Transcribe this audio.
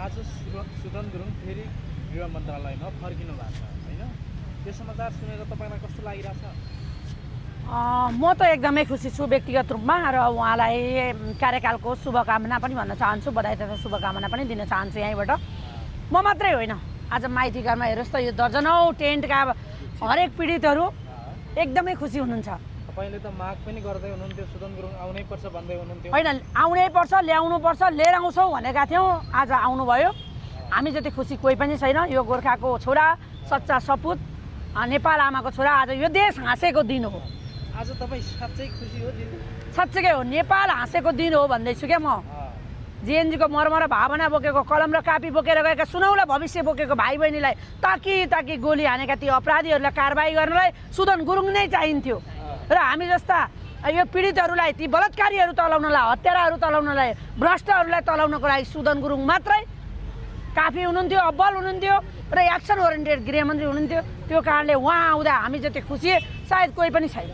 आज सुदन गुरुङ फेरि गृह मन्त्रालयमा फर्किनु भएको छ होइन? त्यो समाचार सुनेर तपाईँलाई कस्तो लागिरहेछ? म त एकदमै खुसी छु व्यक्तिगत रूपमा र उहाँलाई कार्यकालको शुभकामना पनि भन्न चाहन्छु, बधाई तथा शुभकामना पनि दिन चाहन्छु यहीँबाट। म मात्रै होइन, आज माइती घरमा हेर्नुहोस् त यो दर्जनौँ टेन्टका हरेक पीडितहरू एकदमै खुसी हुनुहुन्छ। तपाईँले त माग पनि गर्दै हुनुहुन्थ्यो सुदन गुरुङ आउनै पर्छ भन्दै हुनुहुन्थ्यो। होइन, आउनै पर्छ, ल्याउनु पर्छ, लिएर आउँछौँ भनेका थियौँ। आज आउनुभयो। हामी जति खुसी कोही पनि छैन। यो गोर्खाको छोरा, सच्चा सपुत, नेपाल आमाको छोरा, आज यो देश हाँसेको दिन हो। आज तपाईँ साँच्चै खुसी हो दिदी? साँच्चै हो, नेपाल हाँसेको दिन हो भन्दैछु क्या म। जेएनजीको मर्म र भावना बोकेको, कलम र कापी बोकेर गएका, सुनौला भविष्य बोकेको भाइ बहिनीलाई ताकी गोली हानेका ती अपराधीहरूलाई कारबाही गर्नलाई सुदन गुरुङ नै चाहिन्थ्यो। र हामी जस्ता यो पीडितहरूलाई, ती बलात्कारीहरू तलाउनलाई, हत्याराहरू तलाउनलाई, भ्रष्टहरूलाई तलाउनको लागि सुदन गुरुङ मात्रै काफी हुनुहुन्थ्यो, अब्बल हुनुहुन्थ्यो र एक्सन ओरिएन्टेड गृहमन्त्री हुनुहुन्थ्यो। त्यो कारणले उहाँ आउँदा हामी जति खुसी सायद कोही पनि छैन।